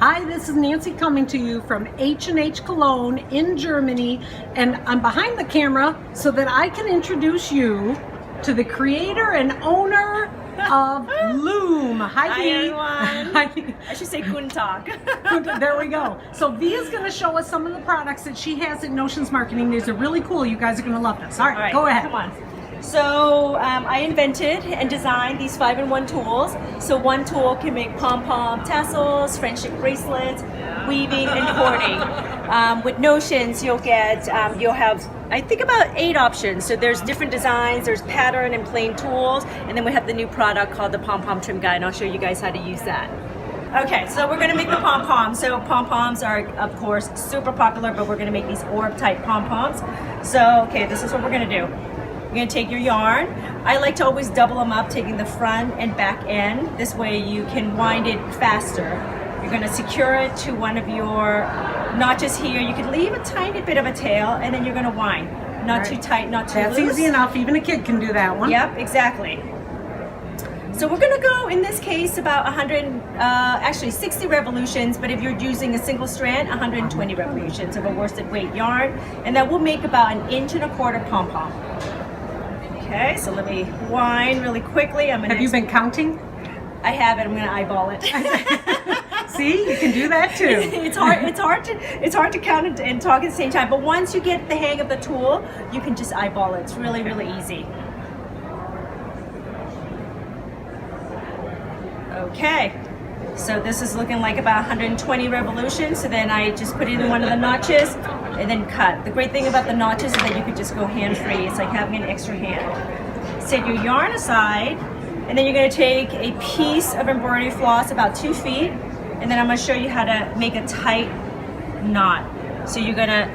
Hi, this is Nancy coming to you from H&H Cologne in Germany, and I'm behind the camera so that I can introduce you to the creator and owner of Loome. Hi, everyone. Hi. I should say Guten Tag. There we go. So V is going to show us some of the products that she has at Notions Marketing. These are really cool. You guys are going to love this. All right, go ahead. Come on. So I invented and designed these 5-in-1 tools. So one tool can make pom-pom tassels, friendship bracelets, weaving and cording. With Notions, you'll have, I think, about 8 options. So there's different designs, there's pattern and plain tools, and then we have the new product called the Pom-Pom Trim Guide, and I'll show you guys how to use that. Okay, so we're gonna make the pom-poms. So pom-poms are, of course, super popular, but we're gonna make these orb-type pom-poms. So, okay, this is what we're gonna do. You're gonna take your yarn. I like to always double them up, taking the front and back end. This way you can wind it faster. You're gonna secure it to one of your notches here. You can leave a tiny bit of a tail, and then you're gonna wind. Not too tight, not too loose. That's easy enough. Even a kid can do that one. Yep, exactly. So we're gonna go, in this case, about 60 revolutions, but if you're using a single strand, 120 revolutions of a worsted weight yarn, and that will make about 1.25 inch pom-pom. Okay, so let me wind really quickly. Have you been counting? I haven't. I'm gonna eyeball it. See, you can do that too. It's hard to count and talk at the same time. But once you get the hang of the tool, you can just eyeball it. It's really, really easy. Okay, so this is looking like about 120 revolutions. So then I just put it in one of the notches and then cut. The great thing about the notches is that you could just go hand-free. It's like having an extra hand. Set your yarn aside, and then you're going to take a piece of embroidery floss about 2 feet, and then I'm going to show you how to make a tight knot. So you're going to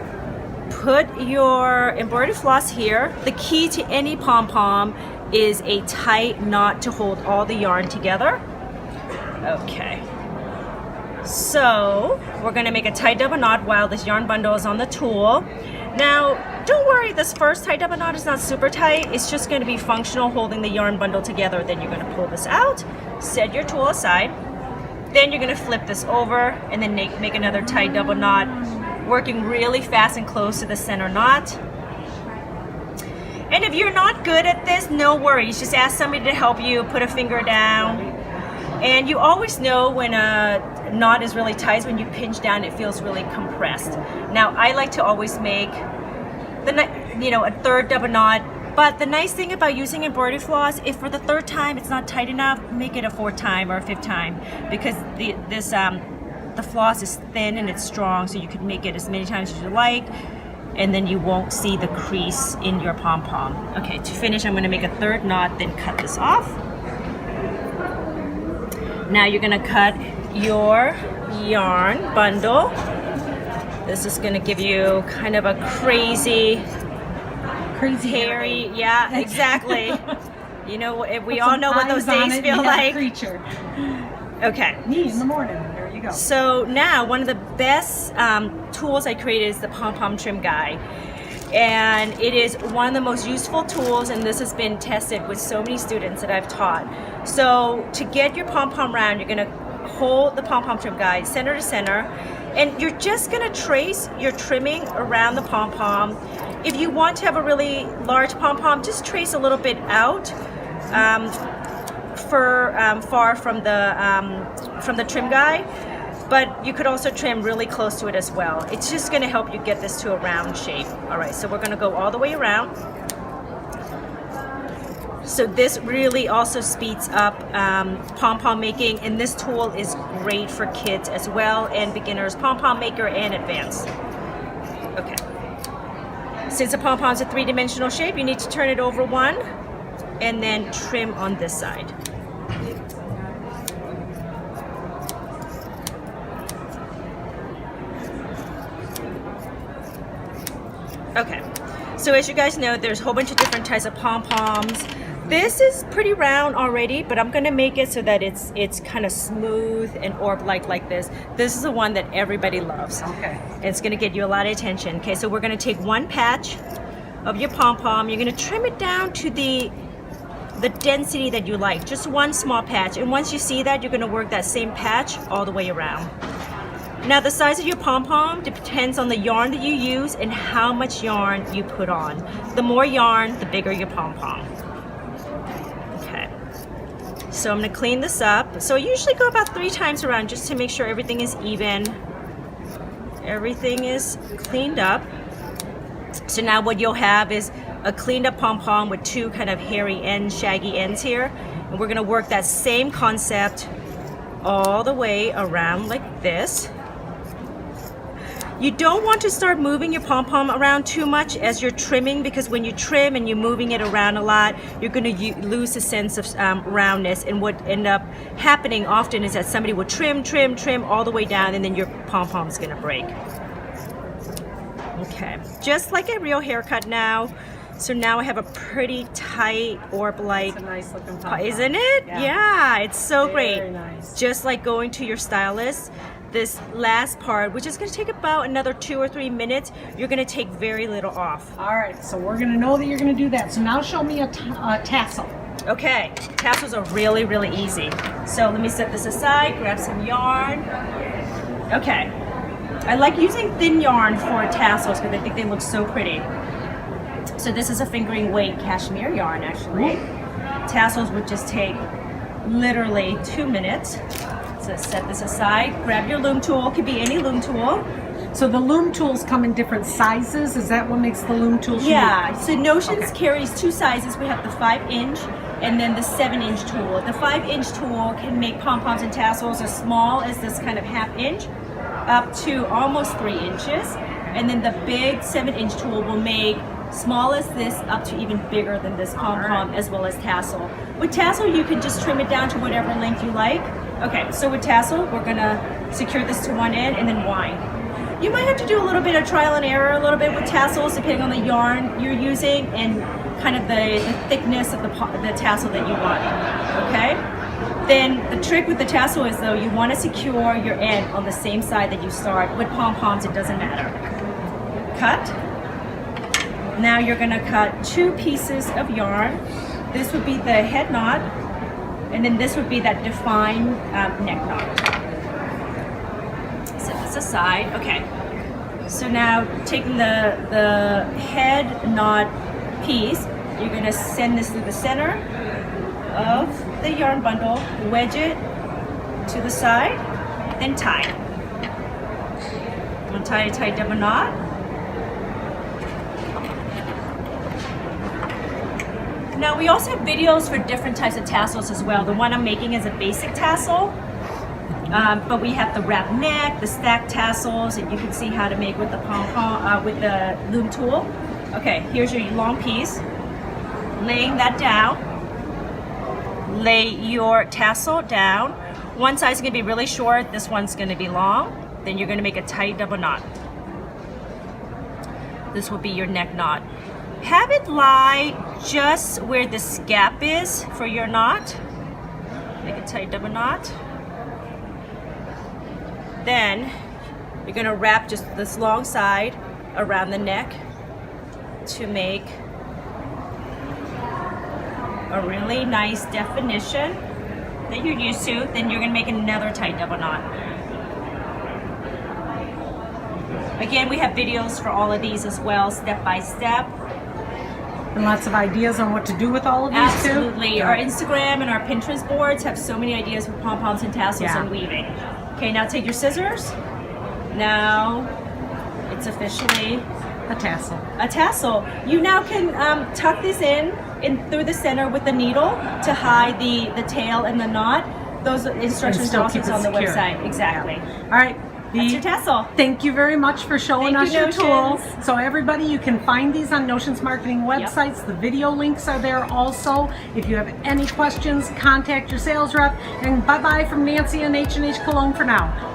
put your embroidery floss here. The key to any pom-pom is a tight knot to hold all the yarn together. Okay, so we're going to make a tight double knot while this yarn bundle is on the tool. Now, don't worry, this first tight double knot is not super tight. It's just going to be functional, holding the yarn bundle together. Then you're going to pull this out, set your tool aside. Then you're going to flip this over and then make another tight double knot, working really fast and close to the center knot. And if you're not good at this, no worries. Just ask somebody to help you, put a finger down. And you always know when a knot is really tight. When you pinch down, it feels really compressed. Now, I like to always make a third double knot. But the nice thing about using embroidery floss, if for the 3rd time it's not tight enough, make it a 4th time or a 5th time, because the floss is thin and it's strong, so you can make it as many times as you like, and then you won't see the crease in your pom-pom. Okay, to finish, I'm going to make a 3rd knot, then cut this off. Now you're going to cut your yarn bundle. This is going to give you kind of a crazy hairy, yeah, exactly. You know, we all know what those days feel like. Creature. Okay. Me in the morning. There you go. So now, one of the best tools I created is the Pom-Pom Trim Guide. And it is one of the most useful tools, and this has been tested with so many students that I've taught. So to get your pom-pom round, you're going to hold the Pom-Pom Trim Guide center to center, and you're just going to trace your trimming around the pom-pom. If you want to have a really large pom-pom, just trace a little bit out far from the trim guide. But you could also trim really close to it as well. It's just going to help you get this to a round shape. All right, so we're going to go all the way around. So this really also speeds up pom-pom making, and this tool is great for kids as well, and beginners, pom-pom maker, and advanced. Okay. Since the pom-pom's a 3-dimensional shape, you need to turn it over one, and then trim on this side. Okay, so as you guys know, there's a whole bunch of different types of pom-poms. This is pretty round already, but I'm gonna make it so that it's kind of smooth and orb-like this. This is the one that everybody loves. Okay. It's gonna get you a lot of attention. Okay, so we're gonna take one patch of your pom-pom. You're gonna trim it down to the density that you like, just one small patch. And once you see that, you're gonna work that same patch all the way around. Now the size of your pom-pom depends on the yarn that you use and how much yarn you put on. The more yarn, the bigger your pom-pom. Okay, so I'm gonna clean this up. So I usually go about 3 times around just to make sure everything is even. Everything is cleaned up. So now what you'll have is a cleaned up pom-pom with 2 kind of hairy ends, shaggy ends here. And we're gonna work that same concept all the way around like this. You don't want to start moving your pom-pom around too much as you're trimming, because when you trim and you're moving it around a lot, you're going to lose a sense of roundness. And what end up happening often is that somebody will trim all the way down, and then your pom-pom is going to break. Okay, just like a real haircut now. So now I have a pretty tight orb-like. It's a nice looking pom-pom. Isn't it? Yeah, it's so Very great. nice. Just like going to your stylist. This last part, which is going to take about another 2 or 3 minutes, you're going to take very little off. All right, so we're going to know that you're going to do that. So now show me a tassel. Okay, tassels are really, really easy. So let me set this aside, grab some yarn. Okay, I like using thin yarn for tassels because I think they look so pretty. So this is a fingering weight cashmere yarn, actually. Tassels would just take literally 2 minutes. So set this aside, grab your loom tool, could be any loom tool. So the loom tools come in different sizes. Is that what makes the loom tools unique? Yeah, so Notions carries 2 sizes. We have the 5-inch and then the 7-inch tool. The 5-inch tool can make pom-poms and tassels as small as this kind of 1/2 inch up to almost 3 inches. And then the big 7-inch tool will make small as this up to even bigger than this pom-pom, as well as tassel. With tassel, you can just trim it down to whatever length you like. Okay, so with tassel, we're gonna secure this to one end and then wind. You might have to do a little bit of trial and error a little bit with tassels, depending on the yarn you're using and kind of the thickness of the tassel that you want, okay? Then the trick with the tassel is, though, you want to secure your end on the same side that you start. With pom-poms, it doesn't matter. Cut. Now you're gonna cut 2 pieces of yarn. This would be the head knot, and then this would be that defined neck knot. Set this aside. Okay. So now taking the head knot piece, you're gonna send this through the center of the yarn bundle, wedge it to the side, then tie. Untie a tight double knot. Now we also have videos for different types of tassels as well. The one I'm making is a basic tassel, but we have the wrap neck, the stacked tassels, and you can see how to make with the pom-pom, with the loom tool. Okay, here's your long piece. Laying that down, lay your tassel down. One side's gonna be really short, this one's gonna be long. Then you're gonna make a tight double knot. This will be your neck knot. Have it lie just where this gap is for your knot. Make a tight double knot. Then you're gonna wrap just this long side around the neck to make a really nice definition that you're used to. Then you're gonna make another tight double knot. Again, we have videos for all of these as well, step by step. And lots of ideas on what to do with all of these Absolutely. too? Our Instagram and our Pinterest boards have so many ideas for pom-poms and tassels Yeah. and weaving. Okay, now take your scissors. Now it's officially A tassel. a tassel. You now can tuck this in through the center with the needle to hide the tail and the knot. Those instructions still are also keep it on the secure. website. Exactly. All right. That's your tassel. Thank you very much for showing Thank us you, your tools. Notions. So everybody, you can find these on Notions Marketing websites. The video links are there also. If you have any questions, contact your sales rep. And bye-bye from Nancy and H&H Cologne for now.